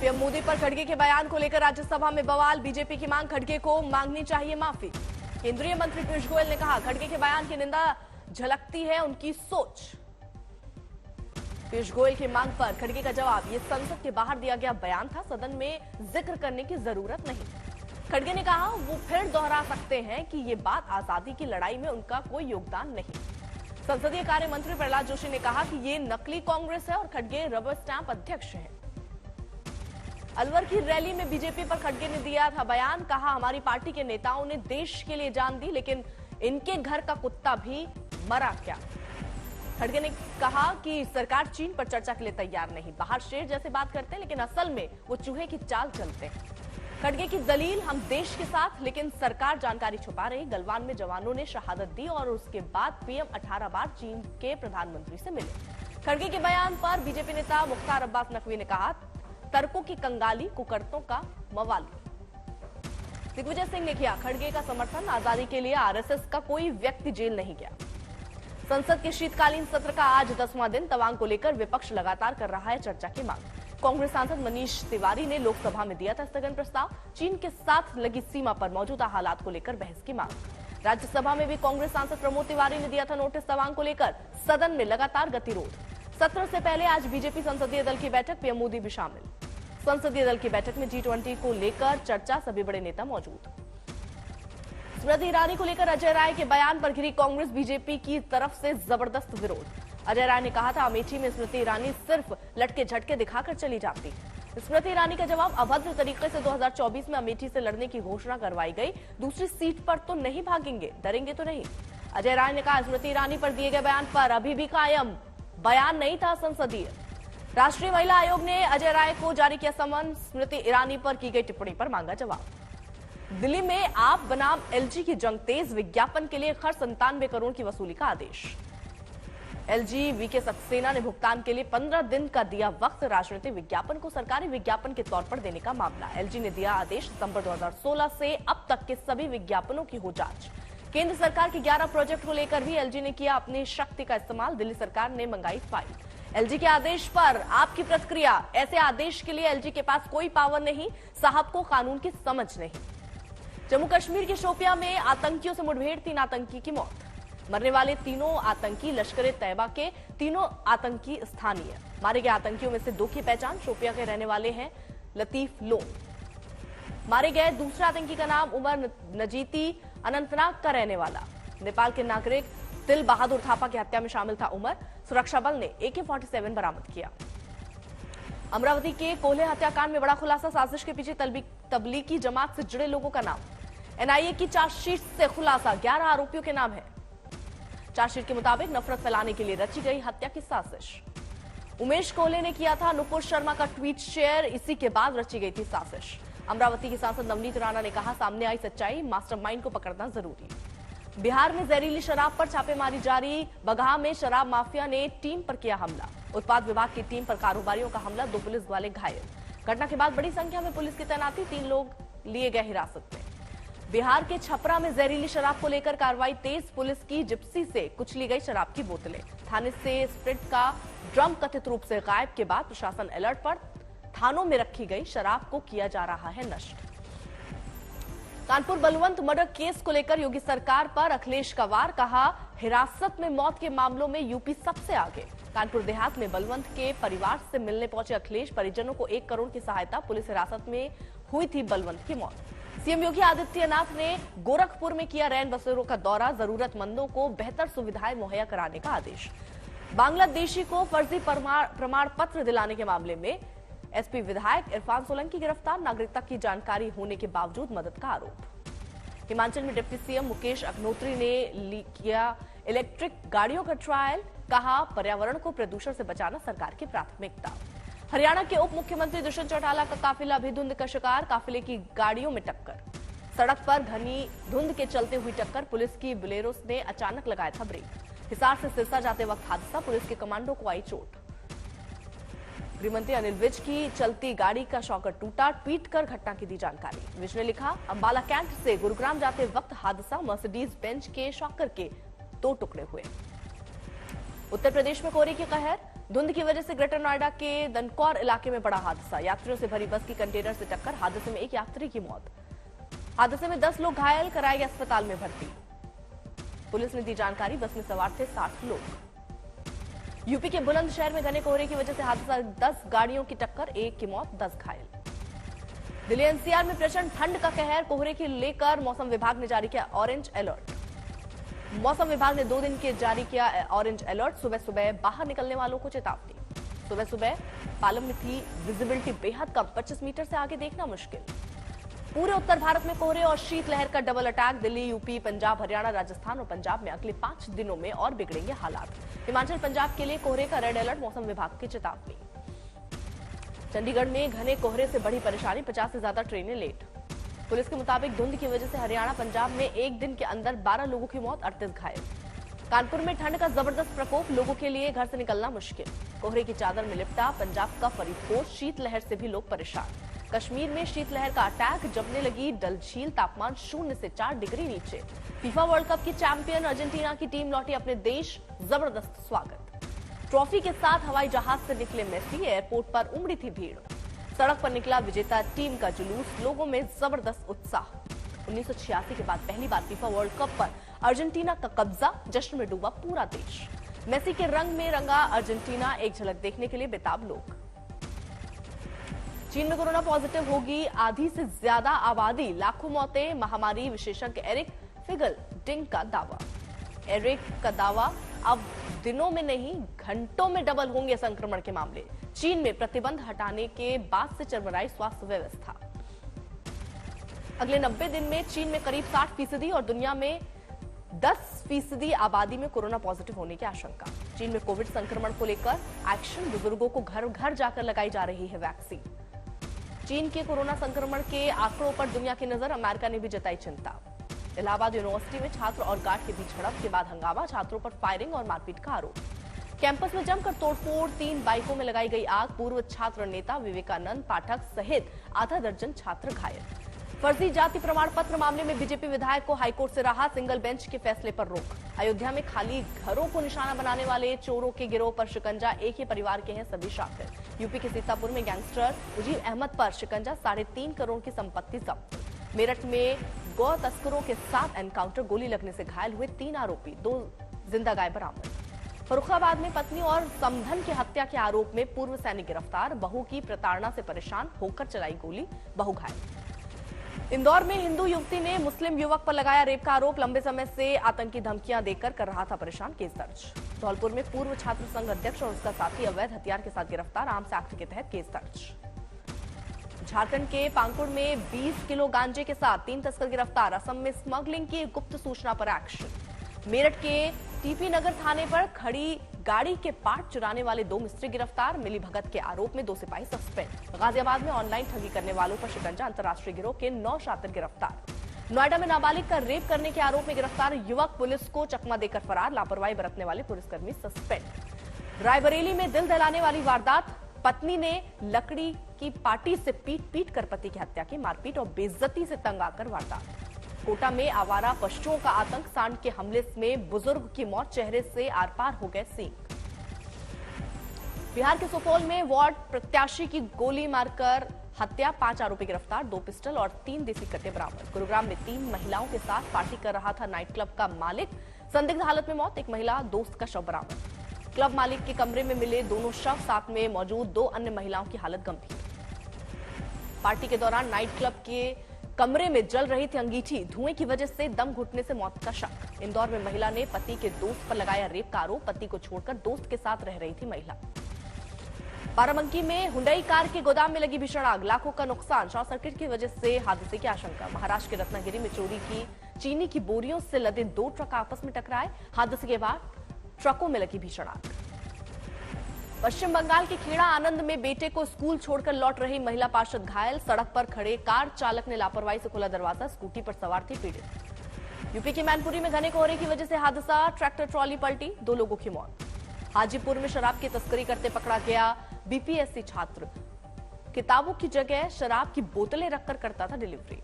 PM Modi पर खड़गे के बयान को लेकर राज्यसभा में बवाल। बीजेपी की मांग, खड़गे को मांगनी चाहिए माफी। केंद्रीय मंत्री पीयूष गोयल ने कहा, खड़गे के बयान की निंदा झलकती है उनकी सोच। पीयूष गोयल की मांग पर खड़गे का जवाब, ये संसद के बाहर दिया गया बयान था, सदन में जिक्र करने की जरूरत नहीं। खड़गे ने कहा, वो फिर दोहरा सकते हैं कि ये बात आजादी की लड़ाई में उनका कोई योगदान नहीं। संसदीय कार्य मंत्री प्रहलाद जोशी ने कहा कि ये नकली कांग्रेस है और खड़गे रबर स्टैंप अध्यक्ष हैं। अलवर की रैली में बीजेपी पर खड़गे ने दिया था बयान, कहा हमारी पार्टी के नेताओं ने देश के लिए जान दी, लेकिन इनके घर का कुत्ता भी मरा क्या। खड़गे ने कहा कि सरकार चीन पर चर्चा के लिए तैयार नहीं, बाहर शेर जैसे बात करते हैं लेकिन असल में वो चूहे की चाल चलते हैं। खड़गे की दलील, हम देश के साथ लेकिन सरकार जानकारी छुपा रही। गलवान में जवानों ने शहादत दी और उसके बाद पीएम 18 बार चीन के प्रधानमंत्री से मिले। खड़गे के बयान पर बीजेपी नेता मुख्तार अब्बास नकवी ने कहा, तर्कों की कंगाली, कुकर्तों का मवाली। दिग्विजय सिंह ने किया खड़गे का समर्थन, आजादी के लिए आरएसएस का कोई व्यक्ति जेल नहीं गया। संसद के शीतकालीन सत्र का आज 10वां दिन, तवांग को लेकर विपक्ष लगातार कर रहा है चर्चा की मांग। कांग्रेस सांसद मनीष तिवारी ने लोकसभा में दिया था स्थगन प्रस्ताव। चीन के साथ लगी सीमा पर मौजूदा हालात को लेकर बहस की मांग। राज्यसभा में भी कांग्रेस सांसद प्रमोद तिवारी ने दिया था नोटिस तवांग को लेकर, सदन में लगातार गतिरोध। सत्र से पहले आज बीजेपी संसदीय दल की बैठक, पीएम मोदी भी शामिल। संसदीय दल की बैठक में G20 को लेकर चर्चा, सभी बड़े नेता मौजूद। स्मृति ईरानी को लेकर अजय राय के बयान पर घिरी कांग्रेस, बीजेपी की तरफ से जबरदस्त विरोध। अजय राय ने कहा था, अमेठी में स्मृति ईरानी सिर्फ लटके झटके दिखाकर चली जाती। स्मृति ईरानी का जवाब, अभद्र तरीके से 2024 में अमेठी से लड़ने की घोषणा करवाई गई, दूसरी सीट पर तो नहीं भागेंगे, डरेंगे तो नहीं। अजय राय ने कहा, स्मृति ईरानी पर दिए गए बयान पर अभी भी कायम, बयान नहीं था संसदीय। राष्ट्रीय महिला आयोग ने अजय राय को जारी किया समन, स्मृति ईरानी पर की गई टिप्पणी पर मांगा जवाब। दिल्ली में आप बनाम एलजी की जंग तेज, विज्ञापन के लिए खर्च 97 करोड़ की वसूली का आदेश। एलजी वीके सक्सेना ने भुगतान के लिए 15 दिन का दिया वक्त, राजनीतिक विज्ञापन को सरकारी विज्ञापन के तौर पर देने का मामला। एलजी ने दिया आदेश, सितंबर 2016 से अब तक के सभी विज्ञापनों की हो जांच। केंद्र सरकार के 11 प्रोजेक्ट को लेकर भी एलजी ने किया अपनी शक्ति का इस्तेमाल, दिल्ली सरकार ने मंगाई फाइल। एलजी के आदेश पर आपकी प्रतिक्रिया, ऐसे आदेश के लिए एलजी के पास कोई पावर नहीं, साहब को कानून की समझ नहीं। जम्मू कश्मीर के शोपियां में आतंकियों से मुठभेड़, 3 आतंकी की मौत। मरने वाले तीनों आतंकी लश्कर तैयबा के, तीनों आतंकी स्थानीय। मारे गए आतंकियों में से 2 की पहचान शोपियां के रहने वाले हैं लतीफ लोन। मारे गए दूसरे आतंकी का नाम उमर नजीती, अनंतनाग का रहने वाला। नेपाल के नागरिक दिल बहादुर थापा की हत्या में शामिल था उमर। सुरक्षा बल ने AK-47 बरामद किया। अमरावती के कोल्हे हत्याकांड में बड़ा खुलासा, साजिश के पीछे तबलीगी जमात से जुड़े लोगों का नाम। एनआईए की चार्जशीट से खुलासा, 11 आरोपियों के नाम है। चार्जशीट के मुताबिक नफरत फैलाने के लिए रची गई हत्या की साजिश। उमेश कोल्हे ने किया था नुपुर शर्मा का ट्वीट शेयर, इसी के बाद रची गई थी साजिश। अमरावती की सांसद नवनीत राणा ने कहा, सामने आई सच्चाई, मास्टरमाइंड को पकड़ना जरूरी। बिहार में जहरीली शराब पर छापेमारी जारी, बगहा में शराब माफिया ने टीम पर किया हमला। उत्पाद विभाग की टीम पर कारोबारियों का हमला, 2 पुलिस वाले घायल। घटना के बाद बड़ी संख्या में पुलिस की तैनाती, 3 लोग लिए गए हिरासत में। बिहार के छपरा में जहरीली शराब को लेकर कार्रवाई तेज, पुलिस की जिप्सी से कुचली गई शराब की बोतलें। थाने से स्प्रिट का ड्रम कथित रूप से गायब के बाद प्रशासन अलर्ट पर, थानों में रखी गई शराब को किया जा रहा है नष्ट। कानपुर बलवंत मर्डर केस को लेकर योगी सरकार पर अखिलेश का वार, कहा हिरासत में मौत के मामलों में यूपी सबसे आगे। कानपुर देहात में बलवंत के परिवार से मिलने पहुंचे अखिलेश, परिजनों को 1 करोड़ की सहायता, पुलिस हिरासत में हुई थी बलवंत की मौत। सीएम योगी आदित्यनाथ ने गोरखपुर में किया रैन बसेरों का दौरा, जरूरतमंदों को बेहतर सुविधाएं मुहैया कराने का आदेश। बांग्लादेशी को फर्जी प्रमाण पत्र दिलाने के मामले में एसपी विधायक इरफान सोलंकी गिरफ्तार, नागरिकता की जानकारी होने के बावजूद मदद का आरोप। हिमाचल में डिप्टी सीएम मुकेश अग्निहोत्री ने किया इलेक्ट्रिक गाड़ियों का ट्रायल, कहा पर्यावरण को प्रदूषण से बचाना सरकार की प्राथमिकता। हरियाणा के उप मुख्यमंत्री दुष्यंत चौटाला का काफिला भी धुंध का शिकार, काफिले की गाड़ियों में टक्कर। सड़क पर घनी धुंध के चलते हुई टक्कर, पुलिस की बोलेरो ने अचानक लगाया था ब्रेक। हिसार से सिरसा जाते वक्त हादसा, पुलिस के कमांडो को आई चोट। गृहमंत्री अनिल विज की चलती गाड़ी का शॉकर टूटा, ट्वीट कर घटना की दी जानकारी। विज ने लिखा, अंबाला कैंट से गुरुग्राम जाते वक्त हादसा, मर्सिडीज बेंच के शॉकर के 2 टुकड़े हुए। उत्तर प्रदेश में कोहरे की कहर, धुंध की वजह से ग्रेटर नोएडा के दनकौर इलाके में बड़ा हादसा। यात्रियों से भरी बस की कंटेनर से टक्कर, हादसे में एक यात्री की मौत। हादसे में 10 लोग घायल, कराए गए अस्पताल में भर्ती। पुलिस ने दी जानकारी, बस में सवार थे 60 लोग। यूपी के बुलंदशहर में घने कोहरे की वजह से हादसा, 10 गाड़ियों की टक्कर, 1 की मौत, 10 घायल। दिल्ली एनसीआर में प्रचंड ठंड का कहर, कोहरे की लेकर मौसम विभाग ने जारी किया ऑरेंज अलर्ट। मौसम विभाग ने 2 दिन के जारी किया ऑरेंज अलर्ट। सुबह सुबह बाहर निकलने वालों को चेतावनी। सुबह सुबह पालम में थी विजिबिलिटी बेहद कम, 25 मीटर से आगे देखना मुश्किल। पूरे उत्तर भारत में कोहरे और शीतलहर का double attack. Delhi, UP, Punjab, Haryana, Rajasthan और पंजाब में अगले 5 दिनों में और बिगड़ेंगे हालात। हिमाचल, पंजाब के लिए कोहरे का रेड अलर्ट, मौसम विभाग की चेतावनी। चंडीगढ़ में घने कोहरे से बड़ी परेशानी, 50 से ज्यादा ट्रेनें लेट। पुलिस के मुताबिक धुंध की वजह से हरियाणा, पंजाब में एक दिन के अंदर 12 लोगों की मौत, 38 घायल। कानपुर में ठंड का जबरदस्त प्रकोप, लोगों के लिए घर से निकलना मुश्किल। कोहरे की चादर में लिपटा पंजाब का फरीदकोट, शीतलहर से भी लोग परेशान। कश्मीर में शीतलहर का अटैक, जमने लगी डल झील, तापमान 0 से 4 डिग्री नीचे। फीफा वर्ल्ड कप की चैंपियन अर्जेंटीना की टीम लौटी अपने देश, जबरदस्त स्वागत। ट्रॉफी के साथ हवाई जहाज से निकले मेसी, एयरपोर्ट पर उमड़ी थी भीड़। सड़क पर निकला विजेता टीम का जुलूस, लोगों में जबरदस्त उत्साह। 1986 के बाद पहली बार फीफा वर्ल्ड कप पर अर्जेंटीना का कब्जा, जश्न में डूबा पूरा देश। मेसी के रंग में रंगा अर्जेंटीना, एक झलक देखने के लिए बेताब लोग। चीन में कोरोना पॉजिटिव होगी आधी से ज्यादा आबादी, लाखों मौतें, महामारी। विशेषज्ञ एरिक फिगलडिंग का दावा। एरिक का दावा, अब दिनों में नहीं घंटों में डबल होंगे संक्रमण के मामले। चीन में प्रतिबंध हटाने के बाद से चरमराई स्वास्थ्य व्यवस्था। अगले 90 दिन में चीन में करीब 60% और दुनिया में 10% आबादी में कोरोना पॉजिटिव होने की आशंका। चीन में कोविड संक्रमण को लेकर एक्शन, बुजुर्गों को घर घर जाकर लगाई जा रही है वैक्सीन। चीन के कोरोना संक्रमण के आंकड़ों पर दुनिया की नजर, अमेरिका ने भी जताई चिंता। इलाहाबाद यूनिवर्सिटी में छात्र और गार्ड के बीच झड़प के बाद हंगामा, छात्रों पर फायरिंग और मारपीट का आरोप। कैंपस में जमकर तोड़फोड़, 3 बाइकों में लगाई गई आग। पूर्व छात्र नेता विवेकानंद पाठक सहित आधा दर्जन छात्र घायल। फर्जी जाति प्रमाण पत्र मामले में बीजेपी विधायक को हाईकोर्ट से राहत, सिंगल बेंच के फैसले पर रोक। अयोध्या में खाली घरों को निशाना बनाने वाले चोरों के गिरोह पर शिकंजा, एक ही परिवार के हैं सभी शातिर। यूपी के सीतापुर में गैंगस्टर उजीर अहमद पर शिकंजा, 3.5 करोड़ की संपत्ति जब्त। मेरठ में गौ तस्करों के साथ एनकाउंटर, गोली लगने से घायल हुए 3 आरोपी, 2 जिंदा गाय बरामद। फर्रुखाबाद में पत्नी और समधन की हत्या के आरोप में पूर्व सैनिक गिरफ्तार, बहू की प्रताड़ना से परेशान होकर चलाई गोली, बहू घायल। इंदौर में हिंदू युवती ने मुस्लिम युवक पर लगाया रेप का आरोप, लंबे समय से आतंकी धमकियां देकर कर रहा था परेशान, केस दर्ज। धौलपुर में पूर्व छात्र संघ अध्यक्ष और उसका साथी अवैध हथियार के साथ गिरफ्तार, आर्म्स एक्ट के तहत केस दर्ज। झारखंड के पाकुड़ में 20 किलो गांजे के साथ 3 तस्कर गिरफ्तार, असम में स्मगलिंग की गुप्त सूचना पर एक्शन। मेरठ के टीपी नगर थाने पर खड़ी गाड़ी के पार्ट चुराने वाले 2 मिस्त्री गिरफ्तार, मिलीभगत के आरोप में 2 सिपाही सस्पेंड। गाजियाबाद में ऑनलाइन ठगी करने वालों पर शिकंजा, अंतर्राष्ट्रीय गिरोह के 9 शातिर गिरफ्तार। नोएडा में नाबालिग का रेप करने के आरोप में गिरफ्तार युवक पुलिस को चकमा देकर फरार, लापरवाही बरतने वाले पुलिसकर्मी सस्पेंड। रायबरेली में दिल दहलाने वाली वारदात, पत्नी ने लकड़ी की पार्टी से पीट कर पति की हत्या की, मारपीट और बेइज्जती से तंग आकर वारदात। कोटा में आवारा पशुओं का आतंक, सांड के हमले में बुजुर्ग की मौत, चेहरे से आर पार हो गए सींग। बिहार के सुपौल में वार्ड प्रत्याशी की गोली मारकर हत्या, 5 आरोपी गिरफ्तार, 2 पिस्टल और 3 देसी कट्टे बरामद। गुरुग्राम में 3 महिलाओं के साथ पार्टी कर रहा था नाइट क्लब का मालिक, संदिग्ध हालत में मौत, एक महिला दोस्त का शव बरामद। क्लब मालिक के कमरे में मिले दोनों शव, साथ में मौजूद 2 अन्य महिलाओं की हालत गंभीर। पार्टी के दौरान नाइट क्लब के कमरे में जल रही थी अंगीठी, धुएं की वजह से दम घुटने से मौत का शक। इंदौर में महिला ने पति के दोस्त पर लगाया रेप का आरोप, पति को छोड़कर दोस्त के साथ रह रही थी महिला। बाराबंकी में हुंडई कार के गोदाम में लगी भीषण आग, लाखों का नुकसान, शॉर्ट सर्किट की वजह से हादसे की आशंका। महाराष्ट्र के रत्नागिरी में चोरी की चीनी की बोरियों से लदे 2 ट्रक आपस में टकराए, हादसे के बाद ट्रकों में लगी भीषण आग। पश्चिम बंगाल के खेड़ा आनंद में बेटे को स्कूल छोड़कर लौट रही महिला पार्षद घायल, सड़क पर खड़े कार चालक ने लापरवाही से खोला दरवाजा, स्कूटी पर सवार थी पीड़ित। यूपी के मैनपुरी में घने कोहरे की वजह से हादसा, ट्रैक्टर ट्रॉली पलटी, 2 लोगों की मौत। हाजीपुर में शराब की तस्करी करते पकड़ा गया बीपीएससी छात्र, किताबों की जगह शराब की बोतलें रखकर करता था डिलीवरी।